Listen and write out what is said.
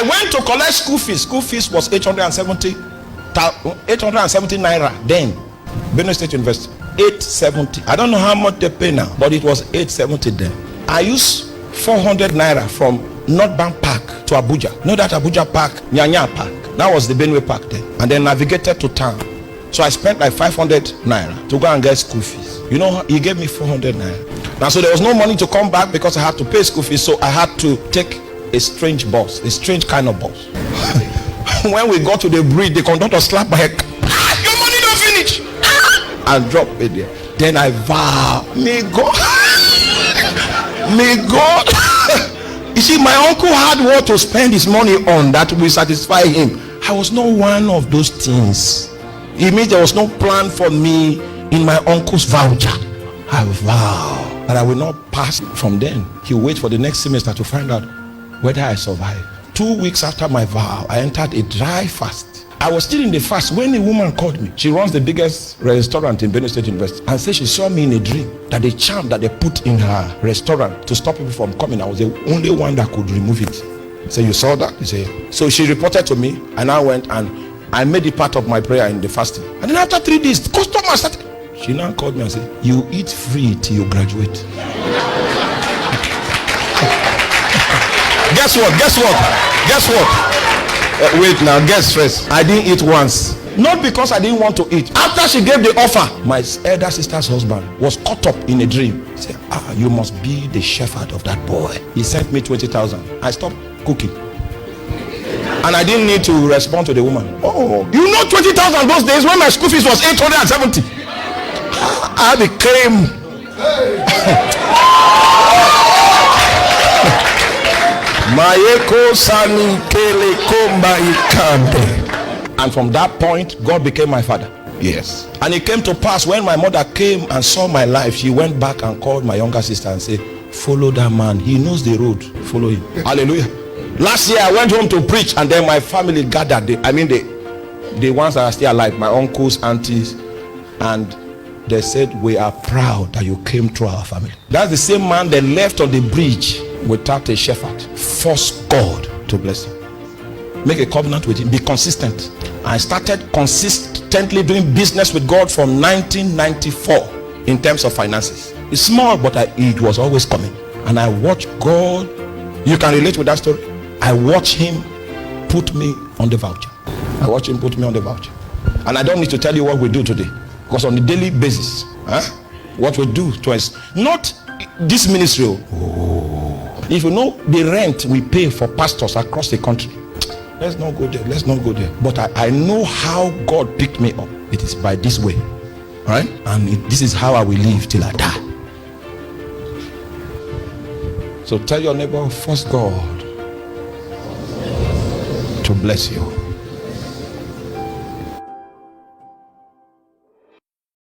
went to collect school fees. School fees was 870 naira then. Benue State University, 870. I don't know how much they pay now, but it was 870 then. I used 400 naira from Northbound Park to Abuja. Know that Abuja Park, Nyanya Park. That was the Benue Park then. And then navigated to town. So I spent like 500 naira to go and get school fees. You know, he gave me 400 naira. Now, so there was no money to come back because I had to pay school fees. So I had to take a strange bus, a strange kind of bus. When we got to the bridge, the conductor slapped my head. Your money don't finish. And drop it there. Then I vow, may God, may God. You see, my uncle had what to spend his money on that will satisfy him. I was not one of those things. It means there was no plan for me in my uncle's voucher. I vow that I will not pass from then. He'll wait for the next semester to find out whether I survive. 2 weeks after my vow, I entered a dry fast. I was still in the fast when a woman called me. She runs the biggest restaurant in Benue State University, and said she saw me in a dream that the charm that they put in her restaurant to stop people from coming, I was the only one that could remove it. So you saw that? He said, so she reported to me, and I went and I made it part of my prayer in the fasting. And then after 3 days, customers started. She now called me and said, you eat free till you graduate. Guess what? Wait now, guess first. I didn't eat once. Not because I didn't want to eat. After she gave the offer, my elder sister's husband was caught up in a dream. He said, you must be the shepherd of that boy. He sent me 20,000. I stopped cooking. And I didn't need to respond to the woman. Oh, you know 20,000 those days when my school fees was 870. I became... And from that point, God became my father. Yes. And it came to pass when my mother came and saw my life, she went back and called my younger sister and said, follow that man. He knows the road. Follow him. Hallelujah. Last year I went home to preach, and then my family gathered. The ones that are still alive, my uncles, aunties, and they said, we are proud that you came through our family. That's the same man that left on the bridge without a shepherd. Force God to bless him. Make a covenant with him. Be consistent. I started consistently doing business with God from 1994 in terms of finances. It's small, but it was always coming. And I watched God. You can relate with that story. I watched him put me on the voucher. And I don't need to tell you what we do today, because on a daily basis, what we do to us, not this ministry. If you know the rent we pay for pastors across the country, let's not go there. But I know how God picked me up. It is by this way, right? And this is how I will live till I die. So tell your neighbor, first God to bless you.